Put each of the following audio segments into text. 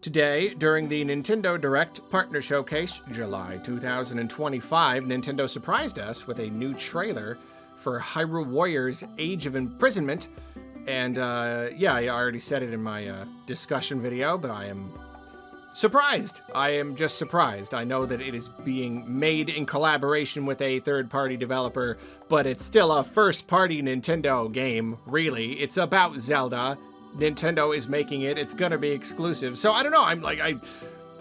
Today, during the Nintendo Direct Partner Showcase, July 2025, Nintendo surprised us with a new trailer for Hyrule Warriors Age of Imprisonment. And yeah, I already said it in my discussion video, but I am surprised. I am just surprised. I know that it is being made in collaboration with a third-party developer, but it's still a first-party Nintendo game, really. It's about Zelda. Nintendo is making it. It's gonna be exclusive. So I don't know. I'm like,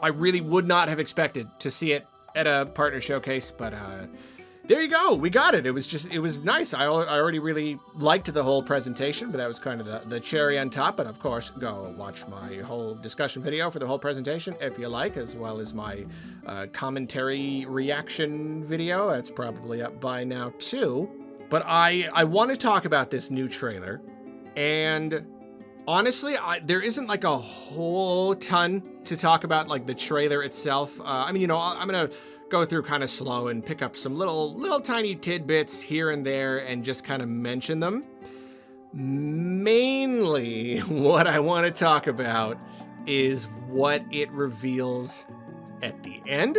I really would not have expected to see it at a partner showcase, but there you go. We got it. It was nice. I already really liked the whole presentation, but that was kind of the cherry on top. But of course, go watch my whole discussion video for the whole presentation if you like, as well as my commentary reaction video. That's probably up by now too. But I want to talk about this new trailer, and honestly, there isn't like a whole ton to talk about, like the trailer itself. I mean, you know, I'm gonna go through kind of slow and pick up some little tiny tidbits here and there and just kind of mention them. Mainly, what I want to talk about is what it reveals at the end.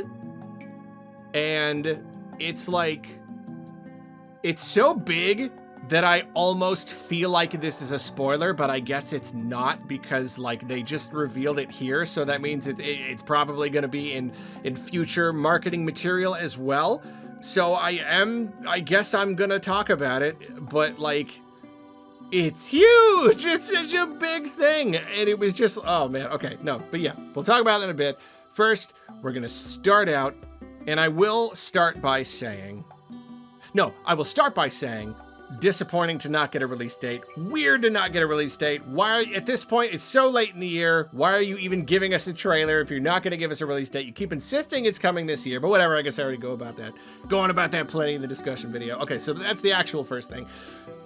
And it's like, it's so big that I almost feel like this is a spoiler, but I guess it's not, because like they just revealed it here, so that means it's probably going to be in future marketing material as well. So I guess I'm gonna talk about it, but like, it's huge. It's such a big thing, and it was just, oh man. Okay, no, but yeah, we'll talk about that in a bit. First, we're gonna start out, and I will start by saying, disappointing to not get a release date. Weird to not get a release date. Why, at this point, it's so late in the year. Why are you even giving us a trailer if you're not going to give us a release date? You keep insisting it's coming this year, but whatever. I guess I already go on about that plenty in the discussion video. Okay, so that's the actual first thing.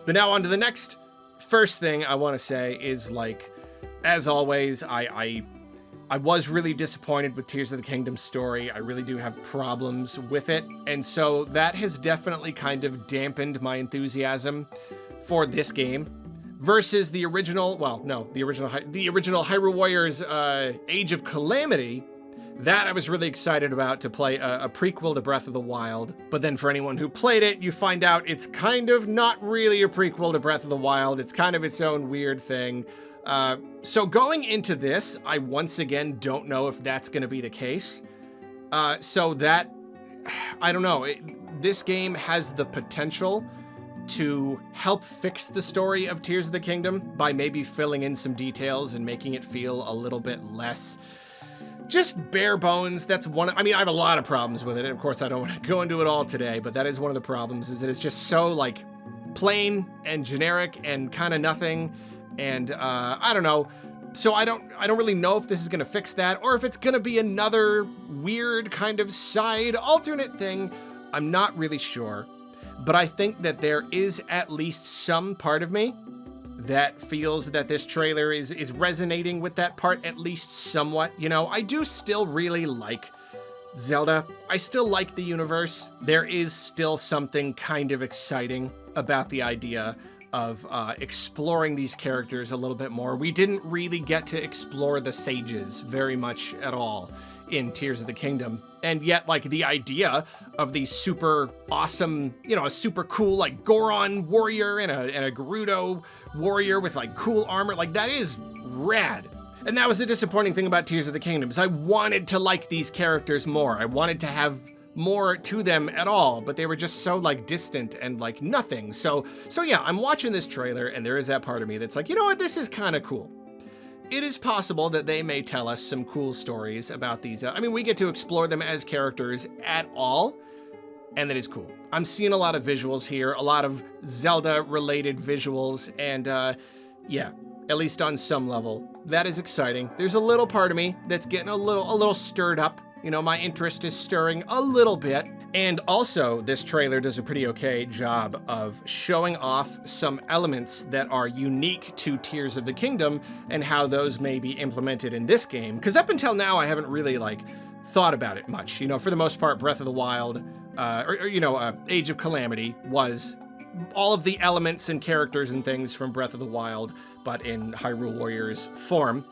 But now on to the next first thing I want to say is, like, as always, I was really disappointed with Tears of the Kingdom story. I really do have problems with it. And so that has definitely kind of dampened my enthusiasm for this game versus the original, the original Hyrule Warriors Age of Calamity. That I was really excited about, to play a prequel to Breath of the Wild. But then for anyone who played it, you find out it's kind of not really a prequel to Breath of the Wild. It's kind of its own weird thing. So going into this, I once again don't know if that's going to be the case. So that, I don't know. This game has the potential to help fix the story of Tears of the Kingdom by maybe filling in some details and making it feel a little bit less just bare bones. That's one. I mean, I have a lot of problems with it. And of course, I don't want to go into it all today, but that is one of the problems, is that it's just so like plain and generic and kind of nothing. And I don't know. So I don't really know if this is gonna fix that, or if it's gonna be another weird kind of side alternate thing. I'm not really sure. But I think that there is at least some part of me that feels that this trailer is resonating with that part, at least somewhat. You know, I do still really like Zelda. I still like the universe. There is still something kind of exciting about the idea of exploring these characters a little bit more. We didn't really get to explore the sages very much at all in Tears of the Kingdom. And yet, like, the idea of these super awesome, you know, a super cool, like, Goron warrior and a Gerudo warrior with, like, cool armor, like, that is rad. And that was the disappointing thing about Tears of the Kingdom, is I wanted to like these characters more. I wanted to have more to them at all, but they were just so like distant and like nothing. So yeah, I'm watching this trailer, and there is that part of me that's like, you know what, this is kind of cool. It is possible that they may tell us some cool stories about these. I mean, we get to explore them as characters at all, and that is cool. I'm seeing a lot of visuals here, a lot of Zelda-related visuals, and yeah, at least on some level, that is exciting. There's a little part of me that's getting a little stirred up. You know, my interest is stirring a little bit. And also, this trailer does a pretty okay job of showing off some elements that are unique to Tears of the Kingdom and how those may be implemented in this game. Because up until now, I haven't really, like, thought about it much. You know, for the most part, Breath of the Wild, Age of Calamity was all of the elements and characters and things from Breath of the Wild, but in Hyrule Warriors form.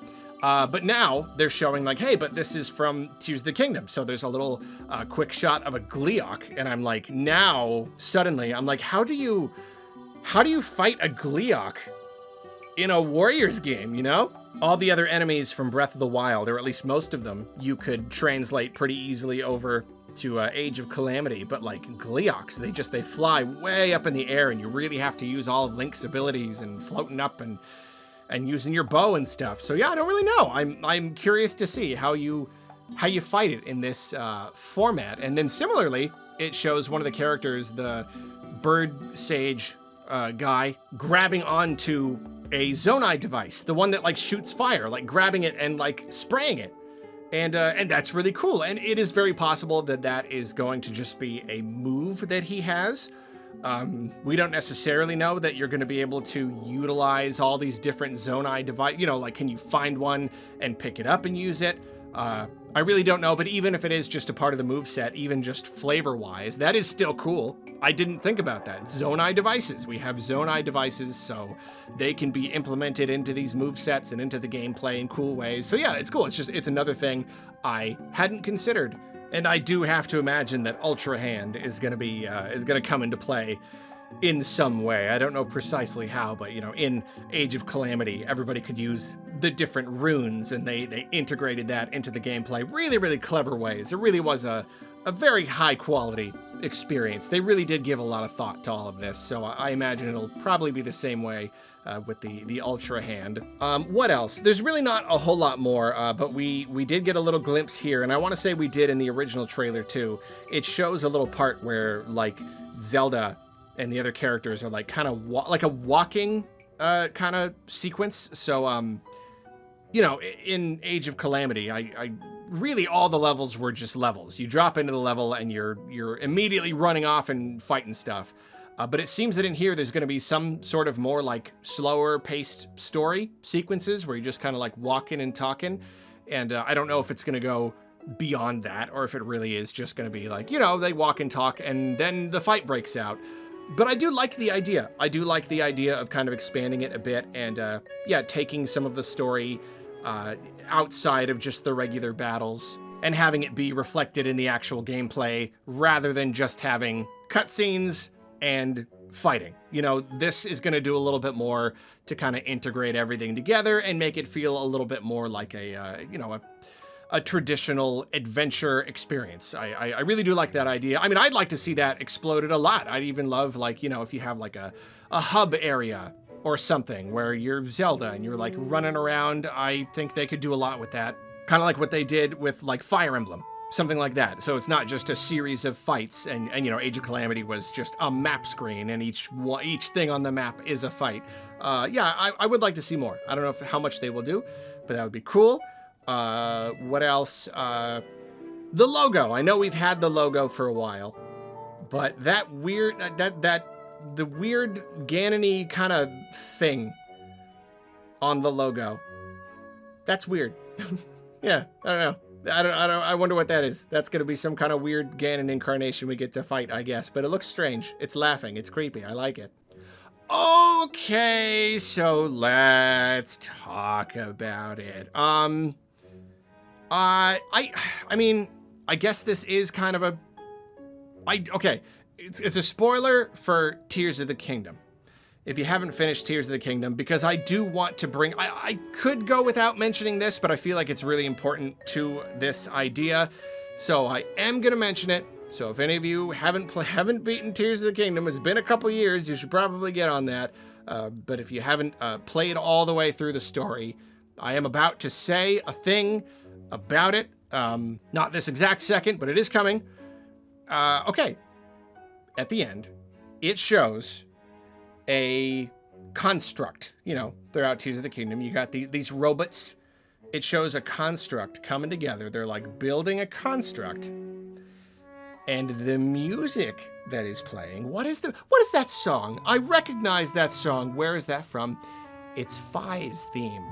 But now they're showing like, hey, but this is from Tears of the Kingdom. So there's a little quick shot of a Gleeok, and I'm like, now suddenly I'm like, how do you fight a Gleeok in a Warriors game, you know? All the other enemies from Breath of the Wild, or at least most of them, you could translate pretty easily over to Age of Calamity, but like Gleeoks, they fly way up in the air, and you really have to use all of Link's abilities and floating up and using your bow and stuff. So yeah, I don't really know. I'm curious to see how you fight it in this format. And then similarly, it shows one of the characters, the bird sage guy, grabbing onto a Zonai device, the one that like shoots fire, like grabbing it and like spraying it. And that's really cool. And it is very possible that is going to just be a move that he has. We don't necessarily know that you're going to be able to utilize all these different Zonai device, you know, like can you find one and pick it up and use it? I really don't know, but even if it is just a part of the moveset, even just flavor-wise, that is still cool. I didn't think about that. Zonai devices. We have Zonai devices, so they can be implemented into these movesets and into the gameplay in cool ways. So yeah, it's cool. It's another thing I hadn't considered. And I do have to imagine that Ultra Hand is gonna come into play in some way. I don't know precisely how, but you know, in Age of Calamity, everybody could use the different runes, and they integrated that into the gameplay really, really clever ways. It really was a very high quality experience. They really did give a lot of thought to all of this, so I imagine it'll probably be the same way with the Ultra Hand. What else? There's really not a whole lot more, but we did get a little glimpse here, and I want to say we did in the original trailer too. It shows a little part where like Zelda and the other characters are like kind of like a walking kind of sequence. So you know, in Age of Calamity, I really all the levels were just levels. You drop into the level and you're immediately running off and fighting stuff. But it seems that in here there's going to be some sort of more like slower paced story sequences where you're just kind of like walking and talking. And I don't know if it's going to go beyond that or if it really is just going to be like, you know, they walk and talk and then the fight breaks out. But I do like the idea. I do like the idea of kind of expanding it a bit and, yeah, taking some of the story outside of just the regular battles and having it be reflected in the actual gameplay rather than just having cutscenes and fighting. You know, this is going to do a little bit more to kind of integrate everything together and make it feel a little bit more like a, you know, a traditional adventure experience. I really do like that idea. I mean, I'd like to see that exploded a lot. I'd even love, like, you know, if you have like a hub area or something where you're Zelda and you're like running around. I think they could do a lot with that. Kind of like what they did with like Fire Emblem, something like that. So it's not just a series of fights and you know, Age of Calamity was just a map screen and each thing on the map is a fight. Yeah, I would like to see more. I don't know how much they will do, but that would be cool. What else? The logo. I know we've had the logo for a while, but that weird, the weird Ganon-y kind of thing on the logo. That's weird. Yeah, I don't know. I wonder what that is. That's gonna be some kind of weird Ganon incarnation we get to fight, I guess. But it looks strange. It's laughing. It's creepy. I like it. Okay, so let's talk about it. I mean, I guess this is kind of okay. It's a spoiler for Tears of the Kingdom. If you haven't finished Tears of the Kingdom, because I do want to bring, I could go without mentioning this, but I feel like it's really important to this idea. So I am going to mention it. So if any of you haven't beaten Tears of the Kingdom, it's been a couple years, you should probably get on that. But if you haven't played all the way through the story, I am about to say a thing about it. Not this exact second, but it is coming. Okay. At the end, it shows a construct. You know, throughout Tears of the Kingdom, you got these robots. It shows a construct coming together. They're like building a construct. And the music that is playing, what is that song? I recognize that song. Where is that from? It's Fi's theme.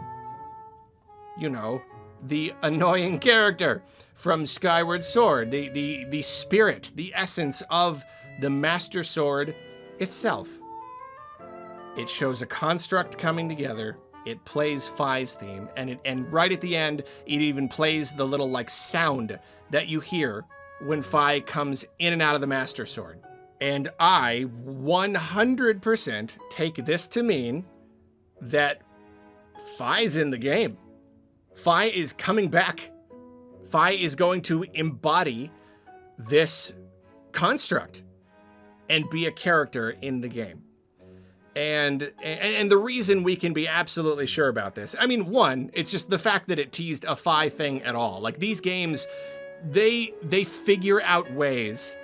You know, the annoying character from Skyward Sword, the spirit, the essence of the Master Sword itself. It shows a construct coming together it plays Fi's theme, and right at the end, it even plays the little like sound that you hear when Fi comes in and out of the Master Sword. And I 100% take this to mean that Fi's in the game. Fi is coming back. Fi is going to embody this construct and be a character in the game. And the reason we can be absolutely sure about this, I mean, one, it's just the fact that it teased a Fi thing at all. Like, these games, they figure out ways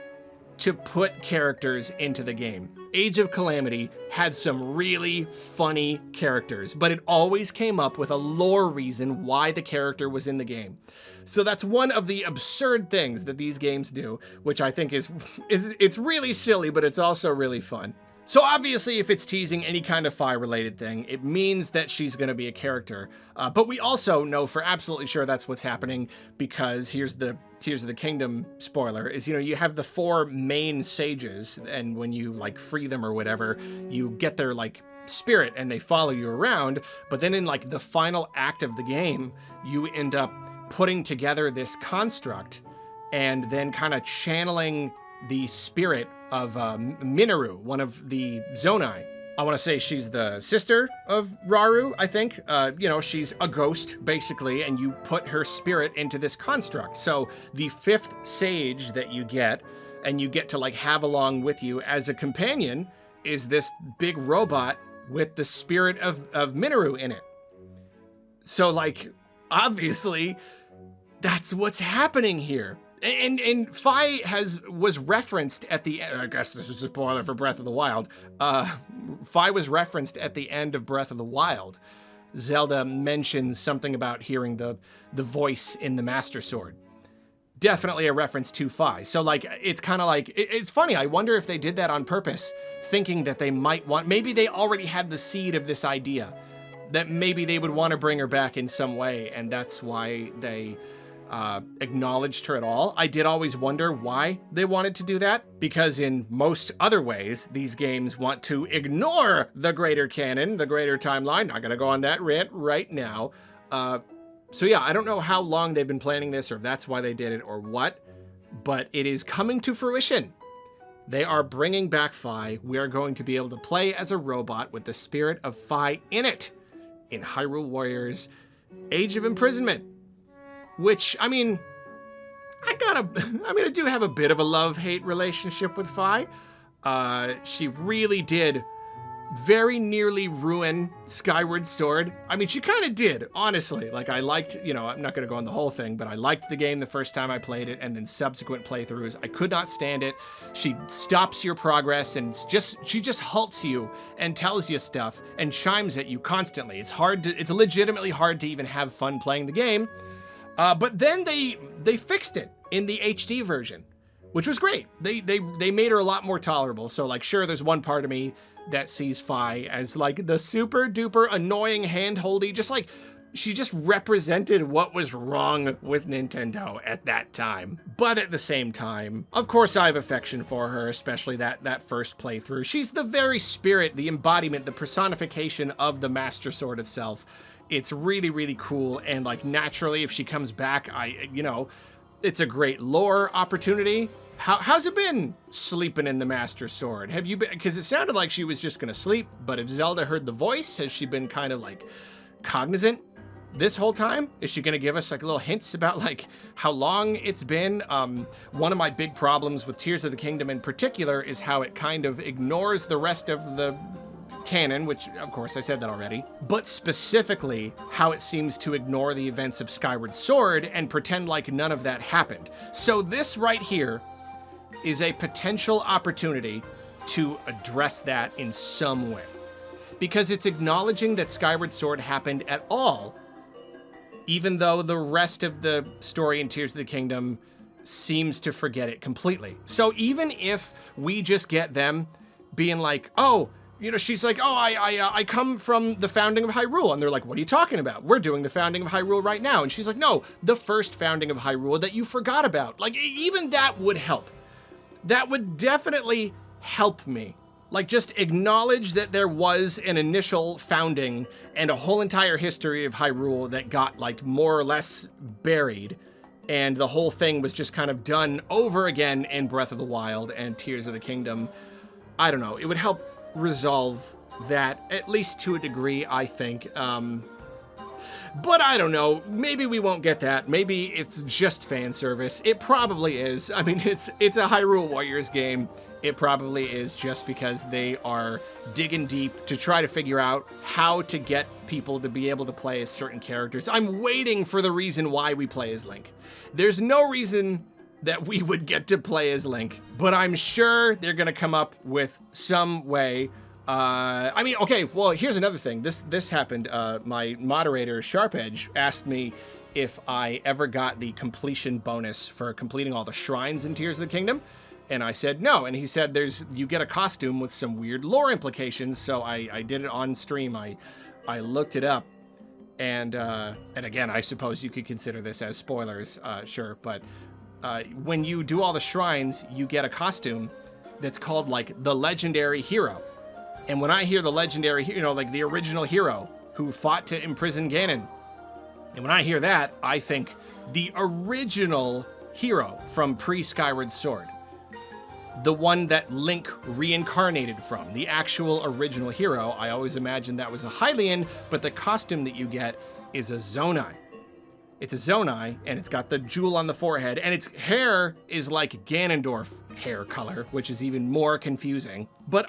to put characters into the game. Age of Calamity had some really funny characters, but it always came up with a lore reason why the character was in the game. So that's one of the absurd things that these games do, which I think is it's really silly, but it's also really fun. So obviously, if it's teasing any kind of Fi-related thing, it means that she's going to be a character. But we also know for absolutely sure that's what's happening, because here's the Tears of the Kingdom spoiler, is, you know, you have the 4 main sages, and when you like free them or whatever, you get their like spirit and they follow you around. But then in like the final act of the game, you end up putting together this construct and then kind of channeling the spirit of Minoru, one of the Zonai. I want to say she's the sister of Rauru, I think. You know, she's a ghost, basically, and you put her spirit into this construct. So the 5th sage that you get, and you get to, like, have along with you as a companion, is this big robot with the spirit of Minoru in it. So, like, obviously, that's what's happening here. And Fi was referenced at the end. I guess this is a spoiler for Breath of the Wild. Fi was referenced at the end of Breath of the Wild. Zelda mentions something about hearing the voice in the Master Sword. Definitely a reference to Fi. So like, it's kind of like, it's funny. I wonder if they did that on purpose, thinking that they might want, maybe they already had the seed of this idea, that maybe they would want to bring her back in some way, and that's why they acknowledged her at all. I did always wonder why they wanted to do that, because in most other ways, these games want to ignore the greater canon, the greater timeline. Not gonna go on that rant right now. So yeah, I don't know how long they've been planning this, or if that's why they did it, or what, but it is coming to fruition. They are bringing back Fi. We are going to be able to play as a robot with the spirit of Fi in it, in Hyrule Warriors Age of Imprisonment. Which, I mean, I do have a bit of a love-hate relationship with Fi. She really did very nearly ruin Skyward Sword. I mean, she kind of did, honestly. Like, I liked, you know, I'm not going to go on the whole thing, but I liked the game the first time I played it, and then subsequent playthroughs, I could not stand it. She stops your progress, and she just halts you and tells you stuff and chimes at you constantly. It's legitimately hard to even have fun playing the game. But then they fixed it in the HD version, which was great. They made her a lot more tolerable. So like, sure, there's one part of me that sees Fi as like the super duper annoying hand-holdy, just like, she just represented what was wrong with Nintendo at that time. But at the same time, of course I have affection for her, especially that first playthrough. She's the very spirit, the embodiment, the personification of the Master Sword itself. It's really, really cool, and like, naturally, if she comes back, it's a great lore opportunity. How's it been sleeping in the Master Sword? Have you been, because it sounded like she was just gonna sleep, but if Zelda heard the voice, has she been kind of like cognizant this whole time? Is she gonna give us like little hints about like how long it's been? One of my big problems with Tears of the Kingdom in particular is how it kind of ignores the rest of the canon, which of course I said that already, but specifically how it seems to ignore the events of Skyward Sword and pretend like none of that happened. So this right here is a potential opportunity to address that in some way, because it's acknowledging that Skyward Sword happened at all, even though the rest of the story in Tears of the Kingdom seems to forget it completely. So even if we just get them being like, oh, you know, she's like, oh, I come from the founding of Hyrule. And they're like, what are you talking about? We're doing the founding of Hyrule right now. And she's like, no, the first founding of Hyrule that you forgot about. Like, even that would help. That would definitely help me Like, just acknowledge that there was an initial founding and a whole entire history of Hyrule that got, like, more or less buried. And the whole thing was just kind of done over again in Breath of the Wild and Tears of the Kingdom. I don't know. It would help resolve that, at least to a degree, I think. But I don't know. Maybe we won't get that. Maybe it's just fan service. It probably is. I mean, it's a Hyrule Warriors game. It probably is, just because they are digging deep to try to figure out how to get people to be able to play as certain characters. I'm waiting for the reason why we play as Link. There's no reason that we would get to play as Link, but I'm sure they're going to come up with some way. I mean, okay, well, here's another thing. This happened. My moderator, Sharp Edge, asked me if I ever got the completion bonus for completing all the shrines in Tears of the Kingdom. And I said no, and he said you get a costume with some weird lore implications, so I did it on stream. I looked it up, and again, I suppose you could consider this as spoilers, sure, but when you do all the shrines, you get a costume that's called, like, the Legendary Hero. And when I hear the Legendary, like the original hero who fought to imprison Ganon, and when I hear that, I think the original hero from pre-Skyward Sword. The one that Link reincarnated from, the actual original hero. I always imagined that was a Hylian, but the costume that you get is a Zonai. It's a Zonai, and it's got the jewel on the forehead, and its hair is like Ganondorf hair color, which is even more confusing. But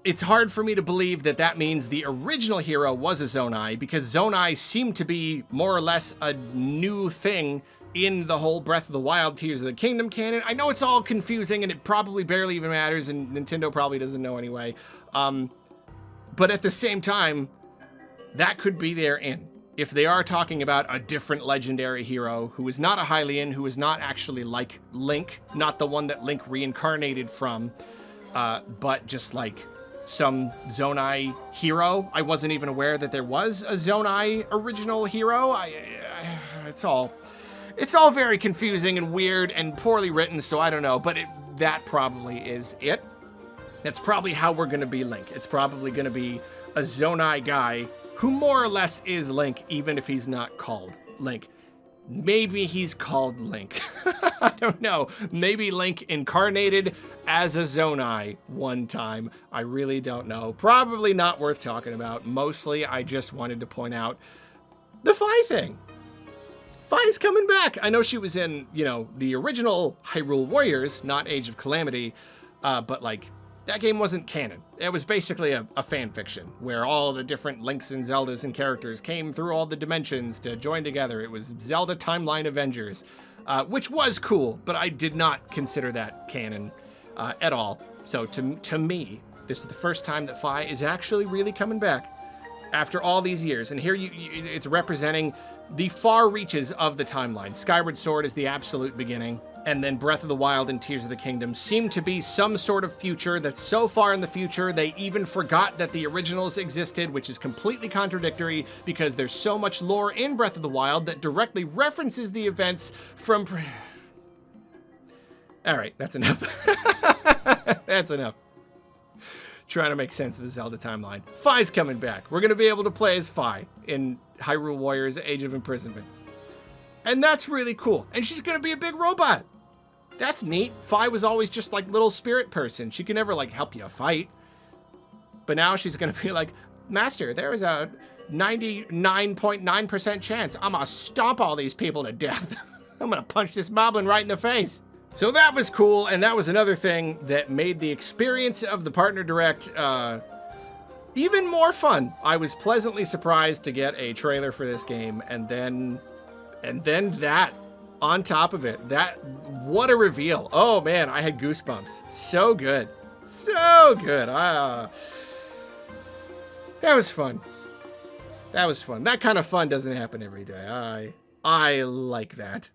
it's hard for me to believe that that means the original hero was a Zonai, because Zonai seem to be more or less a new thing in the whole Breath of the Wild, Tears of the Kingdom canon. I know it's all confusing, and it probably barely even matters, and Nintendo probably doesn't know anyway. But at the same time, that could be their in. If they are talking about a different legendary hero who is not a Hylian, who is not actually like Link, not the one that Link reincarnated from, but just like some Zonai hero. I wasn't even aware that there was a Zonai original hero. It's all very confusing and weird and poorly written, so I don't know, but that probably is it. That's probably how we're going to be Link. It's probably going to be a Zonai guy who more or less is Link, even if he's not called Link. Maybe he's called Link. I don't know. Maybe Link incarnated as a Zonai one time. I really don't know. Probably not worth talking about. Mostly, I just wanted to point out the Fi thing. Fi's coming back. I know she was in, the original Hyrule Warriors, not Age of Calamity, but, like, that game wasn't canon. It was basically a fan fiction where all the different Links and Zeldas and characters came through all the dimensions to join together. It was Zelda Timeline Avengers, which was cool, but I did not consider that canon at all. So to me, this is the first time that Fi is actually really coming back after all these years. And here it's representing the far reaches of the timeline. Skyward Sword is the absolute beginning, and then Breath of the Wild and Tears of the Kingdom seem to be some sort of future that's so far in the future they even forgot that the originals existed, which is completely contradictory because there's so much lore in Breath of the Wild that directly references the events from... All right, that's enough. That's enough. Trying to make sense of the Zelda timeline. Fi's coming back. We're going to be able to play as Fi in Hyrule Warriors Age of Imprisonment. And that's really cool. And she's going to be a big robot. That's neat. Fi was always just like little spirit person. She can never like help you fight. But now she's going to be like, Master, there is a 99.9% chance I'm going to stomp all these people to death. I'm going to punch this moblin right in the face. So that was cool, and that was another thing that made the experience of the Partner Direct even more fun. I was pleasantly surprised to get a trailer for this game, and then that on top of it. What a reveal. Oh man, I had goosebumps. So good. So good. That was fun. That was fun. That kind of fun doesn't happen every day. I like that.